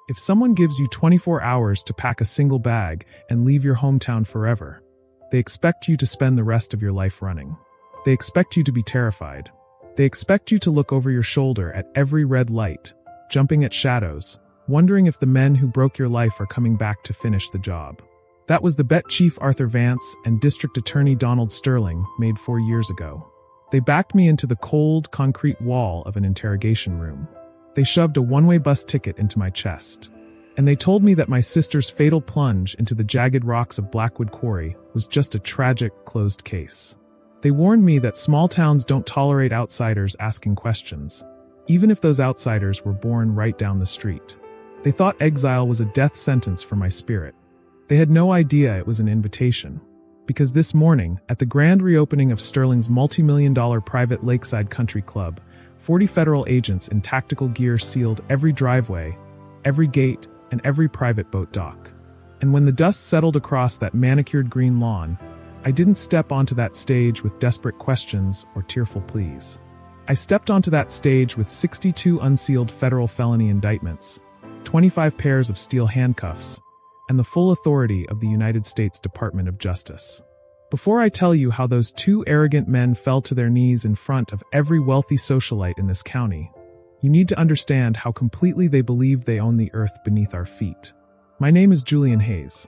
If someone gives you 24 hours to pack a single bag and leave your hometown forever, they expect you to spend the rest of your life running. They expect you to be terrified. They expect you to look over your shoulder at every red light, jumping at shadows, wondering if the men who broke your life are coming back to finish the job. That was the bet Chief Arthur Vance and District Attorney Donald Sterling made 4 years ago. They backed me into the cold, concrete wall of an interrogation room. They shoved a one-way bus ticket into my chest. And they told me that my sister's fatal plunge into the jagged rocks of Blackwood Quarry was just a tragic, closed case. They warned me that small towns don't tolerate outsiders asking questions, even if those outsiders were born right down the street. They thought exile was a death sentence for my spirit. They had no idea it was an invitation. Because this morning, at the grand reopening of Sterling's multi-million-dollar private lakeside country club, 40 federal agents in tactical gear sealed every driveway, every gate, and every private boat dock. And when the dust settled across that manicured green lawn, I didn't step onto that stage with desperate questions or tearful pleas. I stepped onto that stage with 62 unsealed federal felony indictments, 25 pairs of steel handcuffs, and the full authority of the United States Department of Justice. Before I tell you how those two arrogant men fell to their knees in front of every wealthy socialite in this county, you need to understand how completely they believed they owned the earth beneath our feet. My name is Julian Hayes.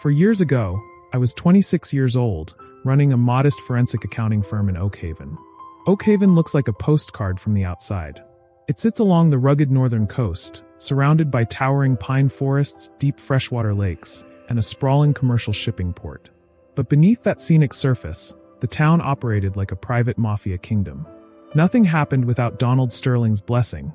4 years ago, I was 26 years old, running a modest forensic accounting firm in Oak Haven. Oak Haven looks like a postcard from the outside. It sits along the rugged northern coast, surrounded by towering pine forests, deep freshwater lakes, and a sprawling commercial shipping port. But beneath that scenic surface, the town operated like a private mafia kingdom. Nothing happened without Donald Sterling's blessing,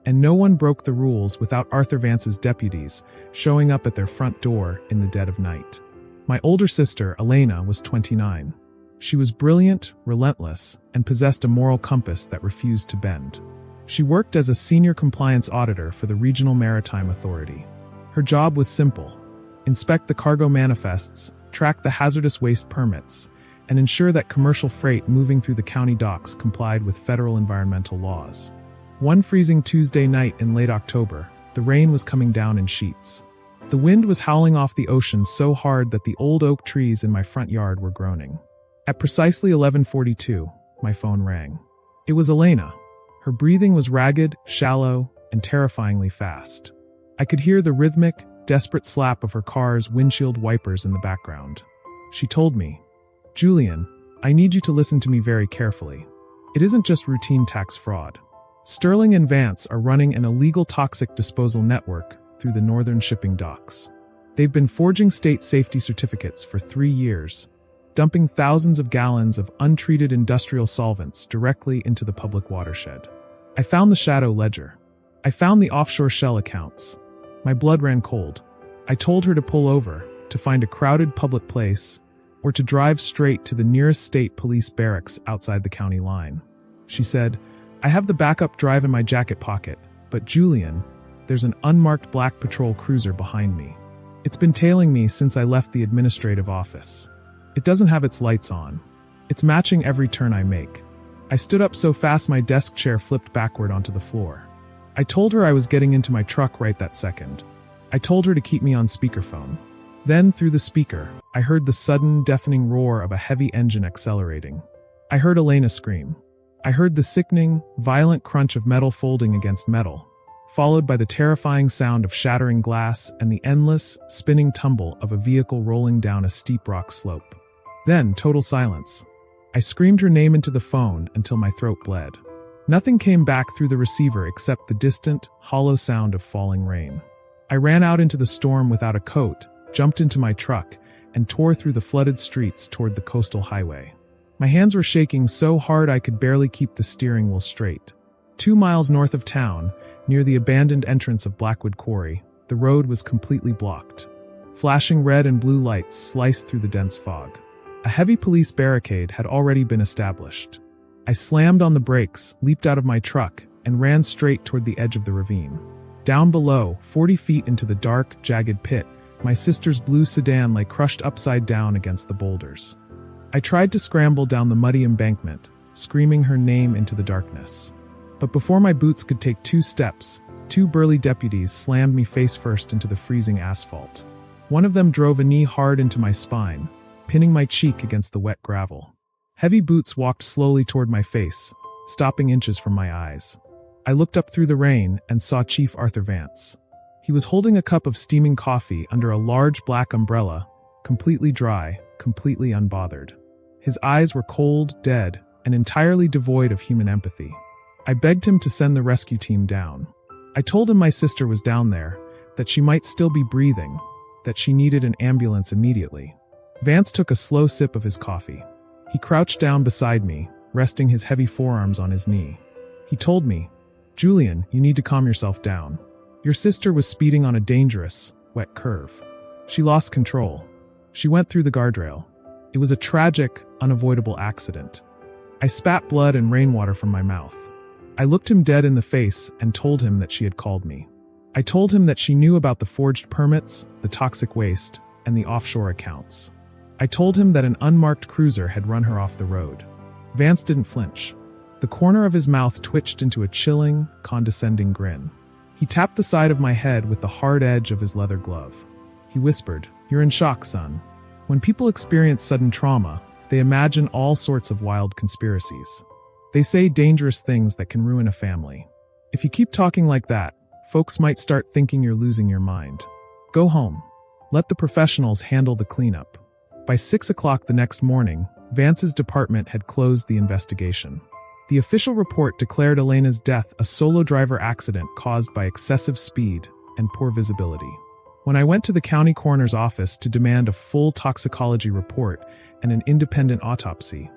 and no one broke the rules without Arthur Vance's deputies showing up at their front door in the dead of night. My older sister, Elena, was 29. She was brilliant, relentless, and possessed a moral compass that refused to bend. She worked as a senior compliance auditor for the Regional Maritime Authority. Her job was simple: inspect the cargo manifests, track the hazardous waste permits, and ensure that commercial freight moving through the county docks complied with federal environmental laws. One freezing Tuesday night in late October, the rain was coming down in sheets. The wind was howling off the ocean so hard that the old oak trees in my front yard were groaning. At precisely 11:42, my phone rang. It was Elena. Her breathing was ragged, shallow, and terrifyingly fast. I could hear the rhythmic, desperate slap of her car's windshield wipers in the background. She told me, "Julian, I need you to listen to me very carefully. It isn't just routine tax fraud. Sterling and Vance are running an illegal toxic disposal network through the northern shipping docks. They've been forging state safety certificates for 3 years, dumping thousands of gallons of untreated industrial solvents directly into the public watershed. I found the shadow ledger. I found the offshore shell accounts. My blood ran cold. I told her to pull over, to find a crowded public place, or to drive straight to the nearest state police barracks outside the county line. She said, "I have the backup drive in my jacket pocket, but Julian, there's an unmarked black patrol cruiser behind me. It's been tailing me since I left the administrative office. It doesn't have its lights on. It's matching every turn I make." I stood up so fast my desk chair flipped backward onto the floor. I told her I was getting into my truck right that second. I told her to keep me on speakerphone. Then, through the speaker, I heard the sudden, deafening roar of a heavy engine accelerating. I heard Elena scream. I heard the sickening, violent crunch of metal folding against metal, followed by the terrifying sound of shattering glass and the endless, spinning tumble of a vehicle rolling down a steep rock slope. Then, total silence. I screamed her name into the phone until my throat bled. Nothing came back through the receiver except the distant, hollow sound of falling rain. I ran out into the storm without a coat, jumped into my truck, and tore through the flooded streets toward the coastal highway. My hands were shaking so hard I could barely keep the steering wheel straight. 2 miles north of town, near the abandoned entrance of Blackwood Quarry, the road was completely blocked. Flashing red and blue lights sliced through the dense fog. A heavy police barricade had already been established. I slammed on the brakes, leaped out of my truck, and ran straight toward the edge of the ravine. Down below, 40 feet into the dark, jagged pit, my sister's blue sedan lay crushed upside down against the boulders. I tried to scramble down the muddy embankment, screaming her name into the darkness. But before my boots could take 2 steps, 2 burly deputies slammed me face first into the freezing asphalt. One of them drove a knee hard into my spine, pinning my cheek against the wet gravel. Heavy boots walked slowly toward my face, stopping inches from my eyes. I looked up through the rain and saw Chief Arthur Vance. He was holding a cup of steaming coffee under a large black umbrella, completely dry, completely unbothered. His eyes were cold, dead, and entirely devoid of human empathy. I begged him to send the rescue team down. I told him my sister was down there, that she might still be breathing, that she needed an ambulance immediately. Vance took a slow sip of his coffee. He crouched down beside me, resting his heavy forearms on his knee. He told me, "Julian, you need to calm yourself down. Your sister was speeding on a dangerous, wet curve. She lost control. She went through the guardrail. It was a tragic, unavoidable accident." I spat blood and rainwater from my mouth. I looked him dead in the face and told him that she had called me. I told him that she knew about the forged permits, the toxic waste, and the offshore accounts. I told him that an unmarked cruiser had run her off the road. Vance didn't flinch. The corner of his mouth twitched into a chilling, condescending grin. He tapped the side of my head with the hard edge of his leather glove. He whispered, "You're in shock, son. When people experience sudden trauma, they imagine all sorts of wild conspiracies. They say dangerous things that can ruin a family. If you keep talking like that, folks might start thinking you're losing your mind. Go home. Let the professionals handle the cleanup." By 6 o'clock the next morning, Vance's department had closed the investigation. The official report declared Elena's death a solo driver accident caused by excessive speed and poor visibility. When I went to the county coroner's office to demand a full toxicology report and an independent autopsy,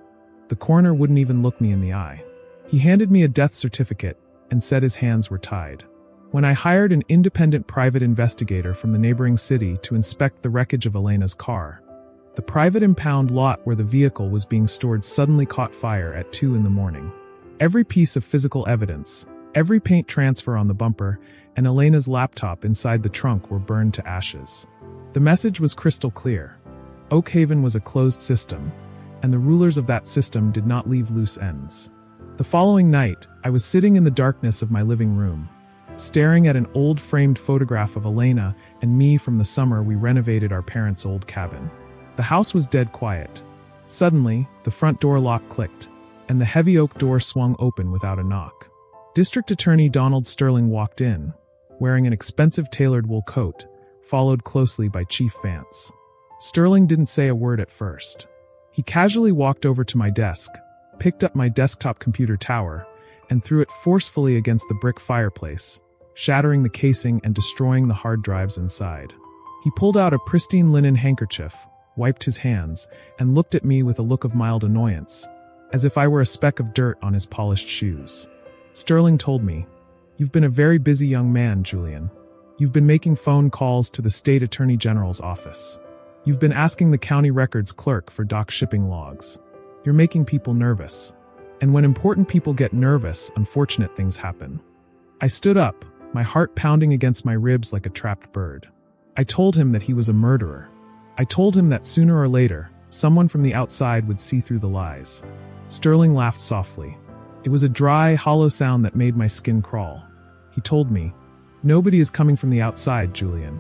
the coroner wouldn't even look me in the eye. He handed me a death certificate and said his hands were tied. When I hired an independent private investigator from the neighboring city to inspect the wreckage of Elena's car, the private impound lot where the vehicle was being stored suddenly caught fire at 2 in the morning. Every piece of physical evidence, every paint transfer on the bumper, and Elena's laptop inside the trunk were burned to ashes. The message was crystal clear. Oak Haven was a closed system, and the rulers of that system did not leave loose ends. The following night, I was sitting in the darkness of my living room, staring at an old framed photograph of Elena and me from the summer we renovated our parents' old cabin. The house was dead quiet. Suddenly, the front door lock clicked, and the heavy oak door swung open without a knock. District Attorney Donald Sterling walked in, wearing an expensive tailored wool coat, followed closely by Chief Vance. Sterling didn't say a word at first. He casually walked over to my desk, picked up my desktop computer tower, and threw it forcefully against the brick fireplace, shattering the casing and destroying the hard drives inside. He pulled out a pristine linen handkerchief, wiped his hands, and looked at me with a look of mild annoyance, as if I were a speck of dirt on his polished shoes. Sterling told me, "You've been a very busy young man, Julian. You've been making phone calls to the State Attorney General's office. You've been asking the county records clerk for dock shipping logs. You're making people nervous. And when important people get nervous, unfortunate things happen." I stood up, my heart pounding against my ribs like a trapped bird. I told him that he was a murderer. I told him that sooner or later, someone from the outside would see through the lies. Sterling laughed softly. It was a dry, hollow sound that made my skin crawl. He told me, "Nobody is coming from the outside, Julian.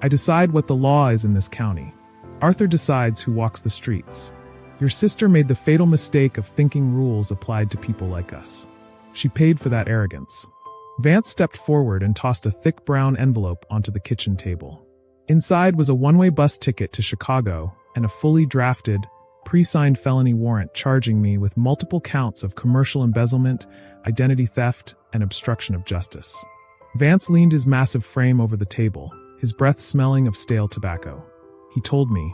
I decide what the law is in this county. Arthur decides who walks the streets. Your sister made the fatal mistake of thinking rules applied to people like us. She paid for that arrogance." Vance stepped forward and tossed a thick brown envelope onto the kitchen table. Inside was a one-way bus ticket to Chicago and a fully drafted, pre-signed felony warrant charging me with multiple counts of commercial embezzlement, identity theft, and obstruction of justice. Vance leaned his massive frame over the table, his breath smelling of stale tobacco. He told me,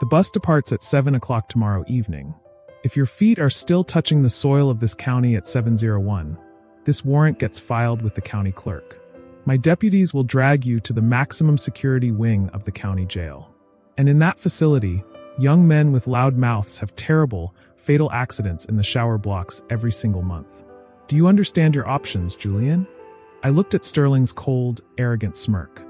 "The bus departs at 7 o'clock tomorrow evening. If your feet are still touching the soil of this county at 7:01, this warrant gets filed with the county clerk. My deputies will drag you to the maximum security wing of the county jail. And in that facility, young men with loud mouths have terrible, fatal accidents in the shower blocks every single month. Do you understand your options, Julian?" I looked at Sterling's cold, arrogant smirk.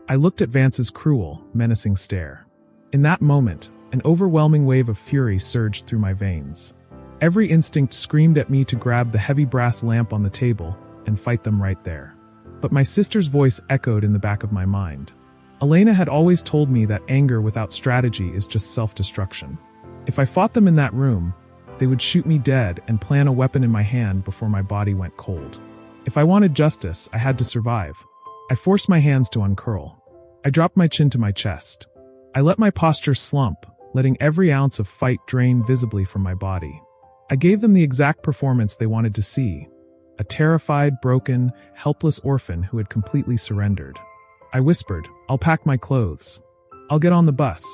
I looked at Vance's cruel, menacing stare. In that moment, an overwhelming wave of fury surged through my veins. Every instinct screamed at me to grab the heavy brass lamp on the table and fight them right there. But my sister's voice echoed in the back of my mind. Elena had always told me that anger without strategy is just self-destruction. If I fought them in that room, they would shoot me dead and plant a weapon in my hand before my body went cold. If I wanted justice, I had to survive. I forced my hands to uncurl. I dropped my chin to my chest. I let my posture slump, letting every ounce of fight drain visibly from my body. I gave them the exact performance they wanted to see. A terrified, broken, helpless orphan who had completely surrendered. I whispered, "I'll pack my clothes. I'll get on the bus."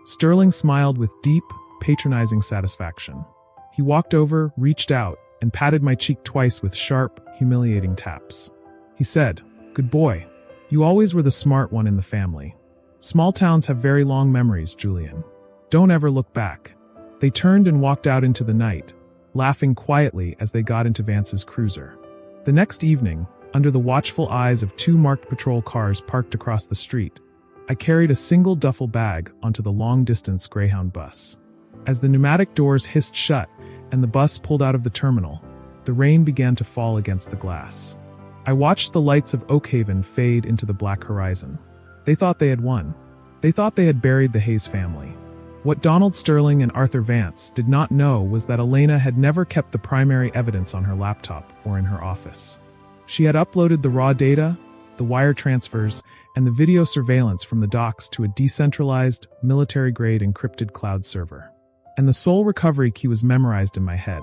Sterling smiled with deep, patronizing satisfaction. He walked over, reached out, and patted my cheek twice with sharp, humiliating taps. He said, "Good boy. You always were the smart one in the family. Small towns have very long memories, Julian. Don't ever look back." They turned and walked out into the night, laughing quietly as they got into Vance's cruiser. The next evening, under the watchful eyes of 2 marked patrol cars parked across the street, I carried a single duffel bag onto the long-distance Greyhound bus. As the pneumatic doors hissed shut and the bus pulled out of the terminal, the rain began to fall against the glass. I watched the lights of Oakhaven fade into the black horizon. They thought they had won. They thought they had buried the Hayes family. What Donald Sterling and Arthur Vance did not know was that Elena had never kept the primary evidence on her laptop or in her office. She had uploaded the raw data, the wire transfers, and the video surveillance from the docks to a decentralized, military-grade encrypted cloud server. And the sole recovery key was memorized in my head.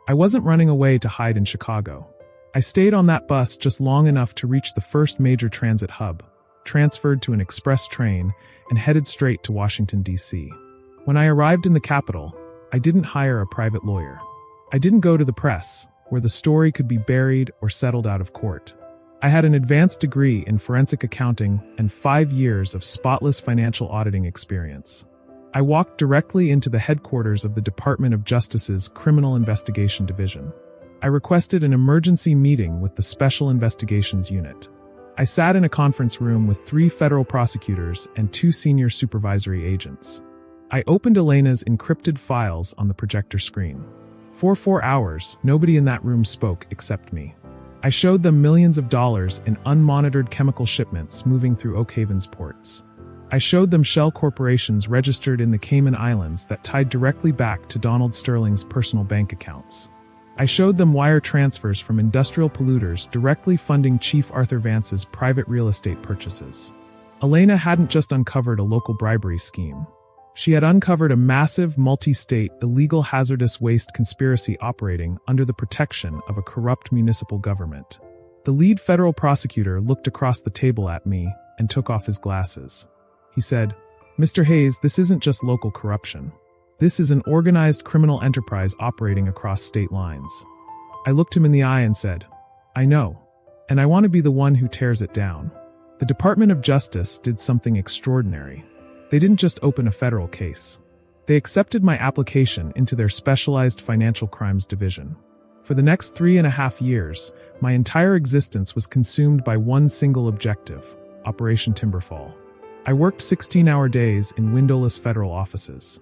I wasn't running away to hide in Chicago. I stayed on that bus just long enough to reach the first major transit hub, transferred to an express train, and headed straight to Washington, D.C. When I arrived in the capital, I didn't hire a private lawyer. I didn't go to the press, where the story could be buried or settled out of court. I had an advanced degree in forensic accounting and 5 years of spotless financial auditing experience. I walked directly into the headquarters of the Department of Justice's Criminal Investigation Division. I requested an emergency meeting with the Special Investigations Unit. I sat in a conference room with 3 federal prosecutors and 2 senior supervisory agents. I opened Elena's encrypted files on the projector screen. For 4 hours, nobody in that room spoke except me. I showed them millions of dollars in unmonitored chemical shipments moving through Oakhaven's ports. I showed them shell corporations registered in the Cayman Islands that tied directly back to Donald Sterling's personal bank accounts. I showed them wire transfers from industrial polluters directly funding Chief Arthur Vance's private real estate purchases. Elena hadn't just uncovered a local bribery scheme. She had uncovered a massive, multi-state, illegal hazardous waste conspiracy operating under the protection of a corrupt municipal government. The lead federal prosecutor looked across the table at me and took off his glasses. He said, "Mr. Hayes, this isn't just local corruption. This is an organized criminal enterprise operating across state lines." I looked him in the eye and said, "I know, and I want to be the one who tears it down." The Department of Justice did something extraordinary. They didn't just open a federal case. They accepted my application into their specialized financial crimes division. For the next 3.5 years, my entire existence was consumed by one single objective, Operation Timberfall. I worked 16-hour days in windowless federal offices.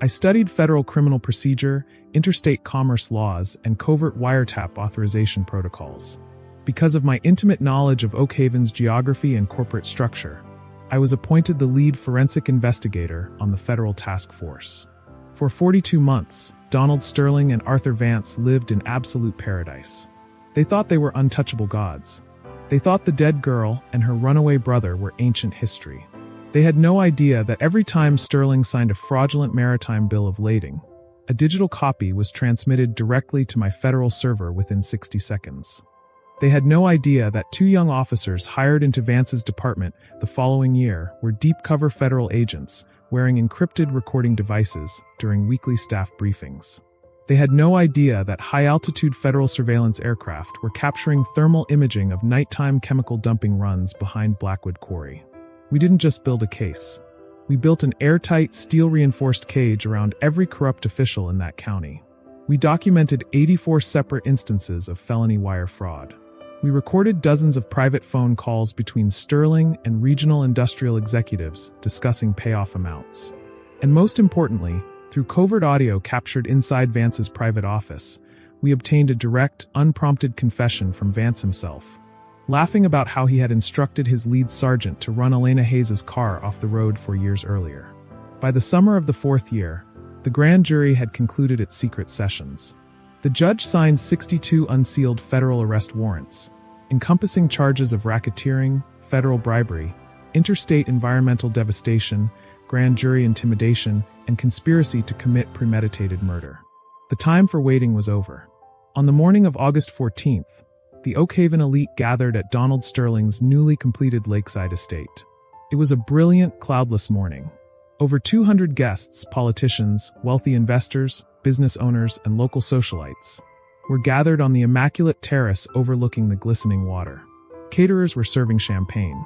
I studied federal criminal procedure, interstate commerce laws, and covert wiretap authorization protocols. Because of my intimate knowledge of Oakhaven's geography and corporate structure, I was appointed the lead forensic investigator on the federal task force. For 42 months, Donald Sterling and Arthur Vance lived in absolute paradise. They thought they were untouchable gods. They thought the dead girl and her runaway brother were ancient history. They had no idea that every time Sterling signed a fraudulent maritime bill of lading, a digital copy was transmitted directly to my federal server within 60 seconds. They had no idea that 2 young officers hired into Vance's department the following year were deep-cover federal agents wearing encrypted recording devices during weekly staff briefings. They had no idea that high-altitude federal surveillance aircraft were capturing thermal imaging of nighttime chemical dumping runs behind Blackwood Quarry. We didn't just build a case. We built an airtight, steel-reinforced cage around every corrupt official in that county. We documented 84 separate instances of felony wire fraud. We recorded dozens of private phone calls between Sterling and regional industrial executives discussing payoff amounts. And most importantly, through covert audio captured inside Vance's private office, we obtained a direct, unprompted confession from Vance himself. laughing about how he had instructed his lead sergeant to run Elena Hayes's car off the road 4 years earlier. By the summer of the 4th year, the grand jury had concluded its secret sessions. The judge signed 62 unsealed federal arrest warrants, encompassing charges of racketeering, federal bribery, interstate environmental devastation, grand jury intimidation, and conspiracy to commit premeditated murder. The time for waiting was over. On the morning of August 14th, the Oakhaven elite gathered at Donald Sterling's newly completed lakeside estate. It was a brilliant, cloudless morning. Over 200 guests, politicians, wealthy investors, business owners, and local socialites were gathered on the immaculate terrace overlooking the glistening water. Caterers were serving champagne.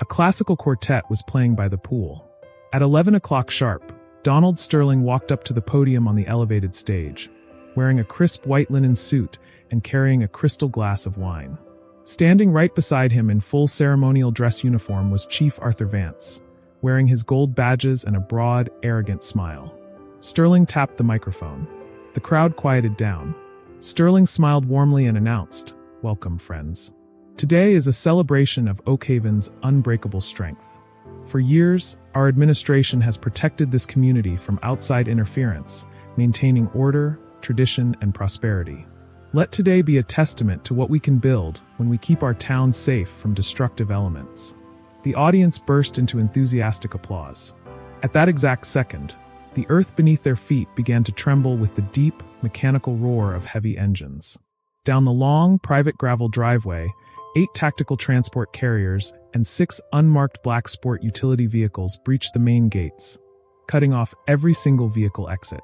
A classical quartet was playing by the pool. At 11 o'clock sharp, Donald Sterling walked up to the podium on the elevated stage, wearing a crisp white linen suit and carrying a crystal glass of wine. Standing right beside him in full ceremonial dress uniform was Chief Arthur Vance, wearing his gold badges and a broad, arrogant smile. Sterling tapped the microphone. The crowd quieted down. Sterling smiled warmly and announced, "Welcome, friends. Today is a celebration of Oakhaven's unbreakable strength. For years, our administration has protected this community from outside interference, maintaining order, tradition, and prosperity. Let today be a testament to what we can build when we keep our town safe from destructive elements." The audience burst into enthusiastic applause. At that exact second, the earth beneath their feet began to tremble with the deep, mechanical roar of heavy engines. Down the long, private gravel driveway, 8 tactical transport carriers and 6 unmarked black sport utility vehicles breached the main gates, cutting off every single vehicle exit.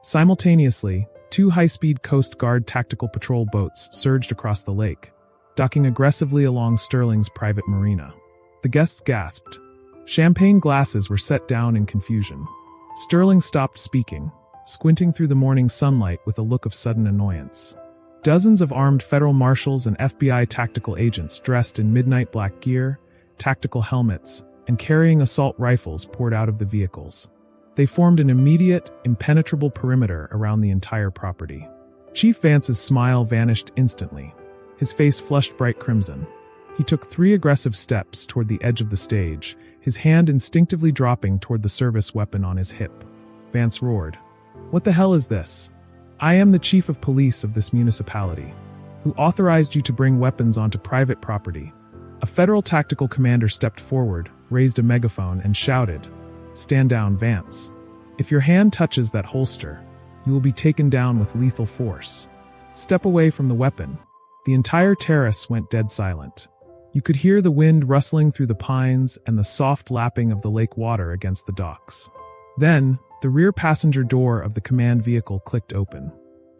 Simultaneously, 2 high-speed Coast Guard tactical patrol boats surged across the lake, docking aggressively along Sterling's private marina. The guests gasped. Champagne glasses were set down in confusion. Sterling stopped speaking, squinting through the morning sunlight with a look of sudden annoyance. Dozens of armed federal marshals and FBI tactical agents dressed in midnight black gear, tactical helmets, and carrying assault rifles poured out of the vehicles. They formed an immediate, impenetrable perimeter around the entire property. Chief Vance's smile vanished instantly. His face flushed bright crimson. He took 3 aggressive steps toward the edge of the stage, his hand instinctively dropping toward the service weapon on his hip. Vance roared, "What the hell is this? I am the chief of police of this municipality. Who authorized you to bring weapons onto private property?" A federal tactical commander stepped forward, raised a megaphone, and shouted, "Stand down, Vance. If your hand touches that holster, you will be taken down with lethal force. Step away from the weapon." The entire terrace went dead silent. You could hear the wind rustling through the pines and the soft lapping of the lake water against the docks. Then, the rear passenger door of the command vehicle clicked open.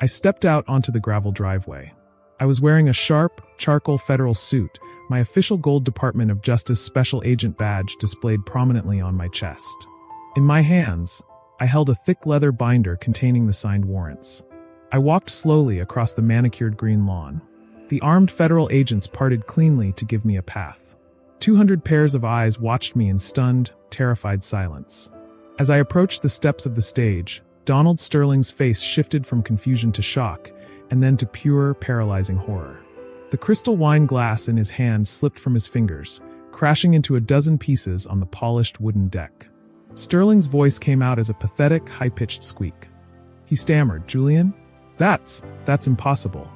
I stepped out onto the gravel driveway. I was wearing a sharp, charcoal federal suit, my official Gold Department of Justice Special Agent badge displayed prominently on my chest. In my hands, I held a thick leather binder containing the signed warrants. I walked slowly across the manicured green lawn. The armed federal agents parted cleanly to give me a path. 200 pairs of eyes watched me in stunned, terrified silence. As I approached the steps of the stage, Donald Sterling's face shifted from confusion to shock, and then to pure, paralyzing horror. The crystal wine glass in his hand slipped from his fingers, crashing into a dozen pieces on the polished wooden deck. Sterling's voice came out as a pathetic, high-pitched squeak. He stammered, "Julian? That's impossible.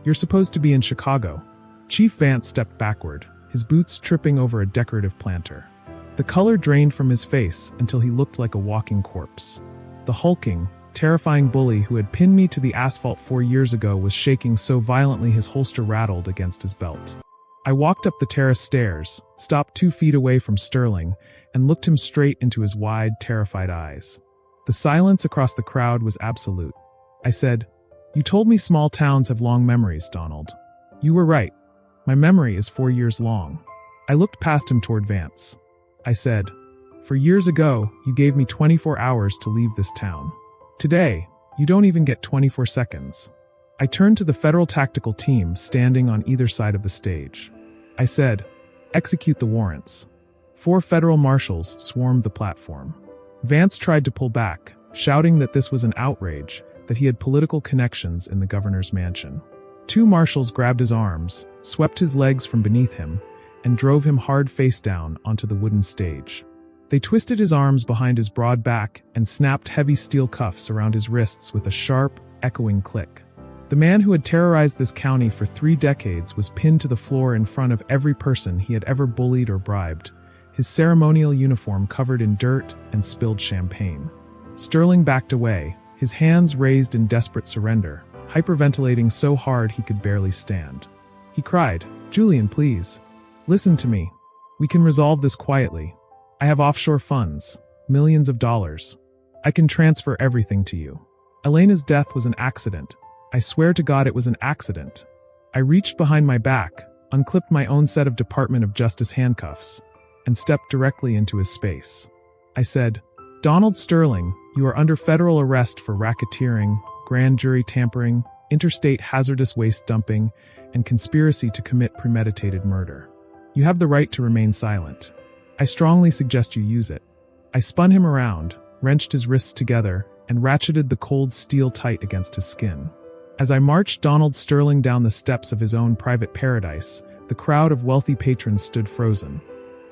You're supposed to be in Chicago." Chief Vance stepped backward, his boots tripping over a decorative planter. The color drained from his face until he looked like a walking corpse. The hulking, terrifying bully who had pinned me to the asphalt 4 years ago was shaking so violently his holster rattled against his belt. I walked up the terrace stairs, stopped 2 feet away from Sterling, and looked him straight into his wide, terrified eyes. The silence across the crowd was absolute. I said, "You told me small towns have long memories, Donald. You were right. My memory is 4 years long." I looked past him toward Vance. I said, "For years ago, you gave me 24 hours to leave this town. Today, you don't even get 24 seconds. I turned to the federal tactical team standing on either side of the stage. I said, "Execute the warrants." 4 federal marshals swarmed the platform. Vance tried to pull back, shouting that this was an outrage, that he had political connections in the governor's mansion. Two marshals grabbed his arms, swept his legs from beneath him, and drove him hard face down onto the wooden stage. They twisted his arms behind his broad back and snapped heavy steel cuffs around his wrists with a sharp, echoing click. The man who had terrorized this county for 3 decades was pinned to the floor in front of every person he had ever bullied or bribed, his ceremonial uniform covered in dirt and spilled champagne. Sterling backed away, his hands raised in desperate surrender, hyperventilating so hard he could barely stand. He cried, "Julian, please. Listen to me. We can resolve this quietly. I have offshore funds, millions of dollars. I can transfer everything to you. Elena's death was an accident. I swear to God it was an accident." I reached behind my back, unclipped my own set of Department of Justice handcuffs, and stepped directly into his space. I said, "Donald Sterling, you are under federal arrest for racketeering, grand jury tampering, interstate hazardous waste dumping, and conspiracy to commit premeditated murder. You have the right to remain silent. I strongly suggest you use it." I spun him around, wrenched his wrists together, and ratcheted the cold steel tight against his skin. As I marched Donald Sterling down the steps of his own private paradise, the crowd of wealthy patrons stood frozen,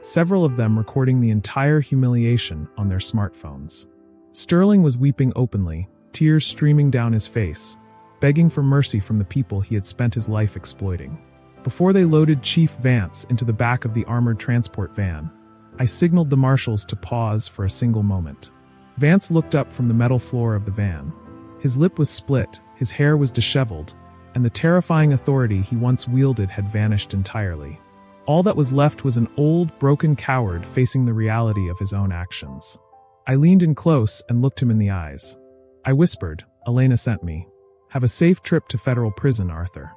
several of them recording the entire humiliation on their smartphones. Sterling was weeping openly, tears streaming down his face, begging for mercy from the people he had spent his life exploiting. Before they loaded Chief Vance into the back of the armored transport van, I signaled the marshals to pause for a single moment. Vance looked up from the metal floor of the van. His lip was split, his hair was disheveled, and the terrifying authority he once wielded had vanished entirely. All that was left was an old, broken coward facing the reality of his own actions. I leaned in close and looked him in the eyes. I whispered, "Elena sent me. Have a safe trip to federal prison, Arthur."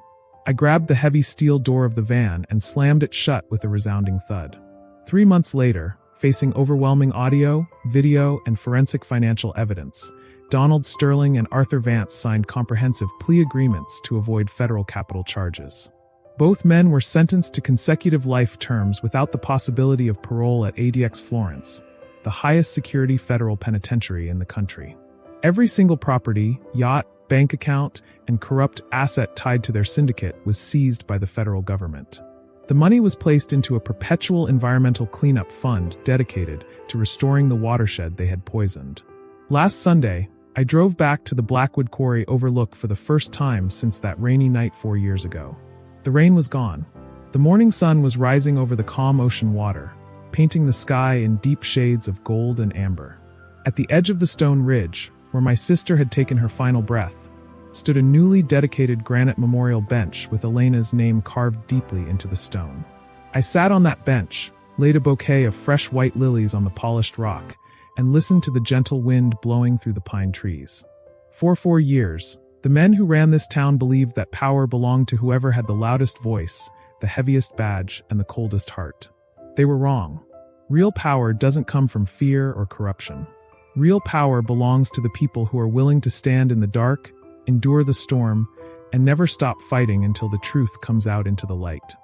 I grabbed the heavy steel door of the van and slammed it shut with a resounding thud. 3 months later, facing overwhelming audio, video, and forensic financial evidence, Donald Sterling and Arthur Vance signed comprehensive plea agreements to avoid federal capital charges. Both men were sentenced to consecutive life terms without the possibility of parole at ADX Florence, the highest security federal penitentiary in the country. Every single property, yacht, bank account, and corrupt asset tied to their syndicate was seized by the federal government. The money was placed into a perpetual environmental cleanup fund dedicated to restoring the watershed they had poisoned. Last Sunday, I drove back to the Blackwood Quarry Overlook for the first time since that rainy night 4 years ago. The rain was gone. The morning sun was rising over the calm ocean water, painting the sky in deep shades of gold and amber. At the edge of the stone ridge, where my sister had taken her final breath, stood a newly dedicated granite memorial bench with Elena's name carved deeply into the stone. I sat on that bench, laid a bouquet of fresh white lilies on the polished rock, and listened to the gentle wind blowing through the pine trees. For 4 years, the men who ran this town believed that power belonged to whoever had the loudest voice, the heaviest badge, and the coldest heart. They were wrong. Real power doesn't come from fear or corruption. Real power belongs to the people who are willing to stand in the dark, endure the storm, and never stop fighting until the truth comes out into the light.